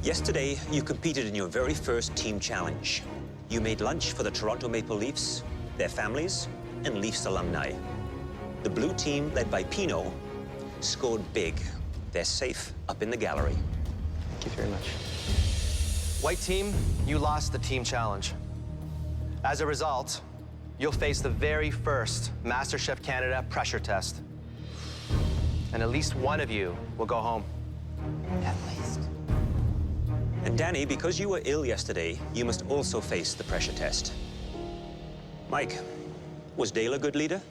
Yesterday, you competed in your very first team challenge. You made lunch for the Toronto Maple Leafs, their families, and Leafs alumni. The blue team, led by Pino, scored big. They're safe up in the gallery. Thank you very much. White team, you lost the team challenge. As a result, you'll face the very first MasterChef Canada pressure test. And at least one of you will go home. At least. And Danny, because you were ill yesterday, you must also face the pressure test. Mike, was Dale a good leader?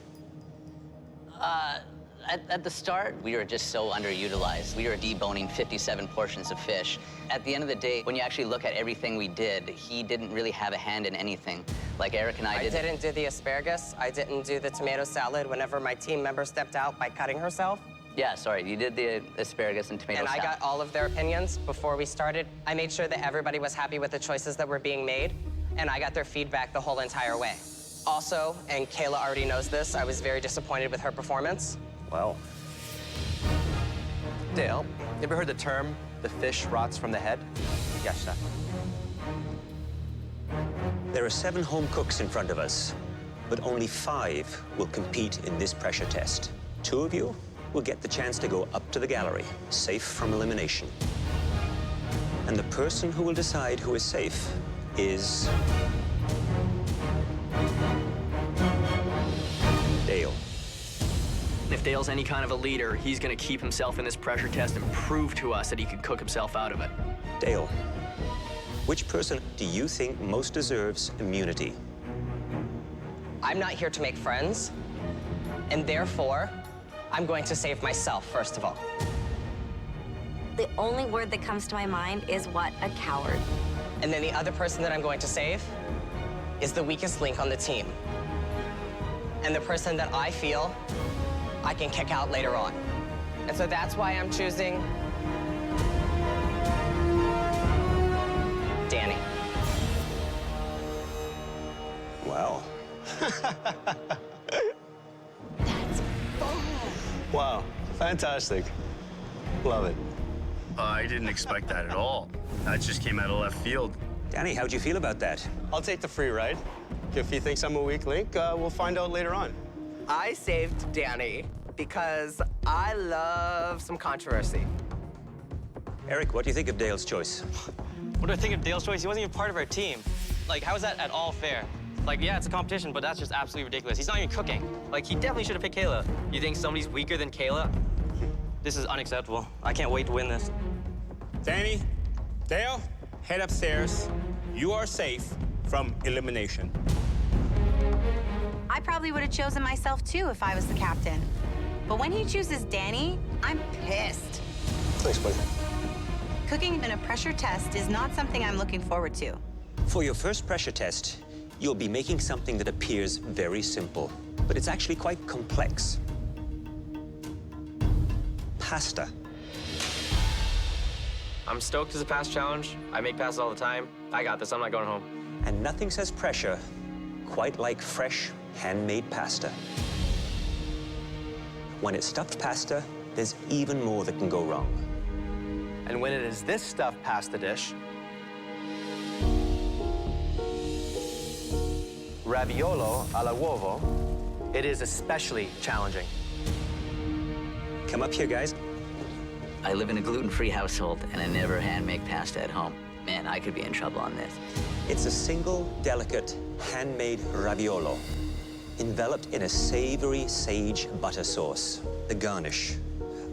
At the start, we were just so underutilized. We were deboning 57 portions of fish. At the end of the day, when you actually look at everything we did, he didn't really have a hand in anything. Like Eric and I did. I didn't do the asparagus. I didn't do the tomato salad whenever my team member stepped out by cutting herself. Yeah, sorry, you did the asparagus and tomato salad. And I got all of their opinions before we started. I made sure that everybody was happy with the choices that were being made, and I got their feedback the whole entire way. Also, and Kayla already knows this, I was very disappointed with her performance. Well. Dale, you ever heard the term, the fish rots from the head? Yes, sir. There are 7 home cooks in front of us, but only 5 will compete in this pressure test. 2 of you will get the chance to go up to the gallery, safe from elimination. And the person who will decide who is safe is Dale. If Dale's any kind of a leader, he's gonna keep himself in this pressure test and prove to us that he can cook himself out of it. Dale, which person do you think most deserves immunity? I'm not here to make friends, and therefore, I'm going to save myself, first of all. The only word that comes to my mind is what? A coward. And then the other person that I'm going to save is the weakest link on the team. And the person that I feel I can kick out later on. And so that's why I'm choosing Danny. Wow. That's bold. Wow, fantastic. Love it. I didn't expect that at all. That just came out of left field. Danny, how'd you feel about that? I'll take the free ride. If he thinks I'm a weak link, we'll find out later on. I saved Danny because I love some controversy. Eric, what do you think of Dale's choice? What do I think of Dale's choice? He wasn't even part of our team. Like, how is that at all fair? Like, yeah, it's a competition, but that's just absolutely ridiculous. He's not even cooking. Like, he definitely should have picked Kayla. You think somebody's weaker than Kayla? This is unacceptable. I can't wait to win this. Danny, Dale, head upstairs. You are safe from elimination. I probably would have chosen myself too if I was the captain. But when he chooses Danny, I'm pissed. Thanks, buddy. Cooking in a pressure test is not something I'm looking forward to. For your first pressure test, you'll be making something that appears very simple, but it's actually quite complex. Pasta. I'm stoked as a past challenge. I make pastas all the time. I got this. I'm not going home. And nothing says pressure quite like fresh, handmade pasta. When it's stuffed pasta, there's even more that can go wrong. And when it is this stuffed pasta dish, Raviolo alla Uovo, it is especially challenging. Come up here, guys. I live in a gluten-free household, and I never hand-make pasta at home. Man, I could be in trouble on this. It's a single, delicate, handmade raviolo, enveloped in a savory sage butter sauce. The garnish,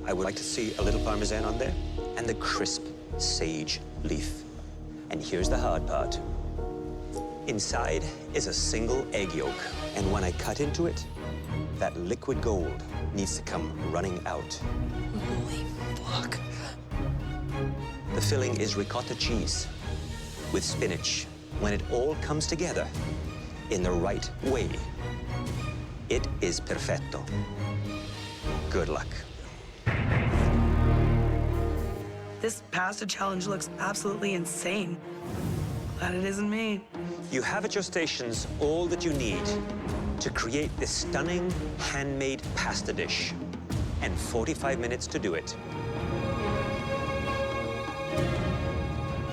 I would like to see a little Parmesan on there, and the crisp sage leaf. And here's the hard part. Inside is a single egg yolk, and when I cut into it, that liquid gold needs to come running out. Holy fuck. The filling is ricotta cheese with spinach. When it all comes together in the right way, it is perfetto. Good luck. This pasta challenge looks absolutely insane. Glad it isn't me. You have at your stations all that you need to create this stunning handmade pasta dish, and 45 minutes to do it.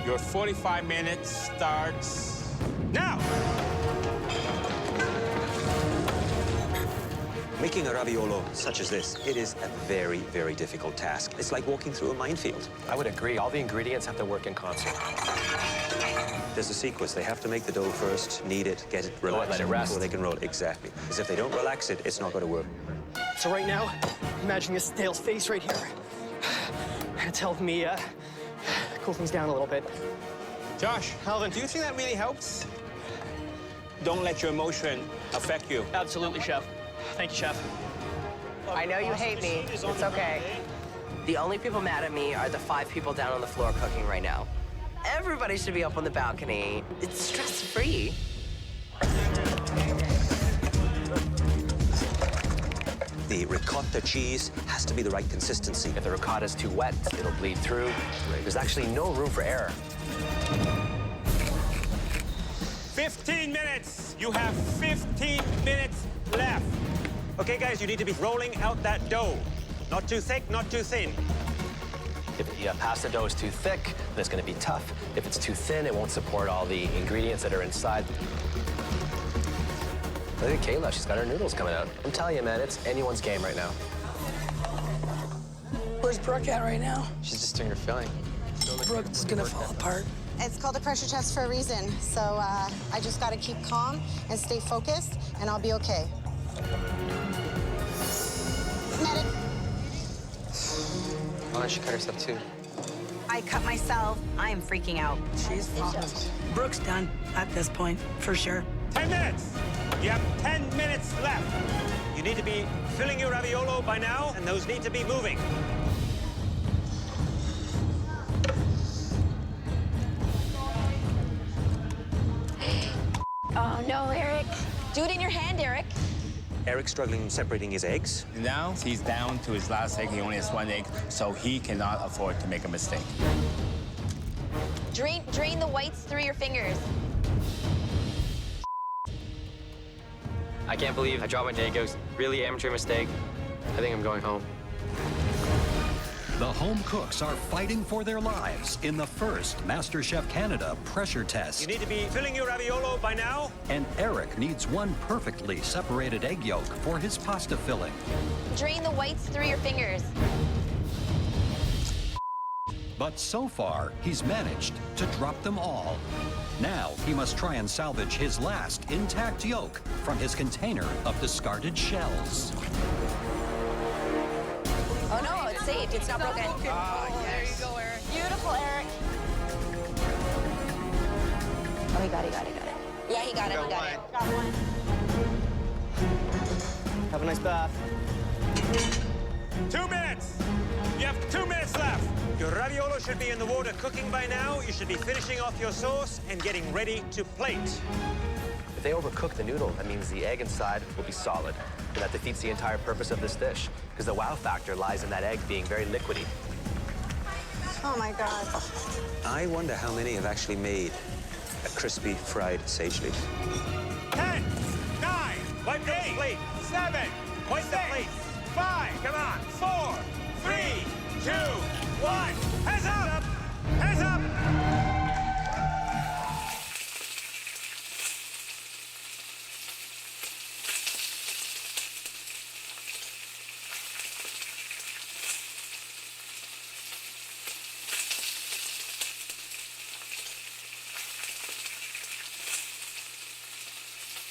Your 45 minutes starts now. Making a raviolo such as this, it is a very, very difficult task. It's like walking through a minefield. I would agree. All the ingredients have to work in concert. There's a sequence. They have to make the dough first, knead it, get it relaxed let it rest. before they can roll it. Exactly. Because if they don't relax it, it's not going to work. So right now, imagine this Dale's face right here. It's helping me cool things down a little bit. Josh, Alvin, do you think that really helps? Don't let your emotion affect you. Absolutely, Chef. Thank you, Chef. I know you hate me. It's okay. The only people mad at me are the 5 people down on the floor cooking right now. Everybody should be up on the balcony. It's stress-free. The ricotta cheese has to be the right consistency. If the ricotta is too wet, it'll bleed through. There's actually no room for error. 15 minutes. You have 15 minutes left. Okay, guys, you need to be rolling out that dough. Not too thick, not too thin. If the pasta dough is too thick, then it's going to be tough. If it's too thin, it won't support all the ingredients that are inside. Look at Kayla, she's got her noodles coming out. I'm telling you, man, it's anyone's game right now. Where's Brooke at right now? She's just doing her filling. Brooke's gonna fall apart. It's called a pressure test for a reason. So I just got to keep calm and stay focused, and I'll be okay. Medic. Oh, she cut herself too. I cut myself. I am freaking out. She's falling. Brooke's done at this point, for sure. 10 minutes. You have 10 minutes left. You need to be filling your raviolo by now, and those need to be moving. Oh, no, Eric. Do it in your hand, Eric. Eric's struggling separating his eggs. Now he's down to his last egg. He only has 1 egg, so he cannot afford to make a mistake. Drain the whites through your fingers. I can't believe I dropped my Dagos. Really amateur mistake. I think I'm going home. The home cooks are fighting for their lives in the first MasterChef Canada pressure test. You need to be filling your raviolo by now. And Eric needs one perfectly separated egg yolk for his pasta filling. Drain the whites through your fingers. But so far, he's managed to drop them all. Now he must try and salvage his last intact yolk from his container of discarded shells. Oh, no, it's saved. It's not broken. Ah, There you go, Eric. Beautiful, Eric. Oh, he got it. Yeah, he got it. Got one. Have a nice bath. 2 minutes. You have 2 minutes left. Your raviolo should be in the water cooking by now. You should be finishing off your sauce and getting ready to plate. If they overcook the noodle, that means the egg inside will be solid. And that defeats the entire purpose of this dish, because the wow factor lies in that egg being very liquidy. Oh, my God. I wonder how many have actually made a crispy fried sage leaf. 10, 9, Wipe the 8, plate. 7, Wipe the 6, plate. 5, Come on. 4, 3, 2, 1.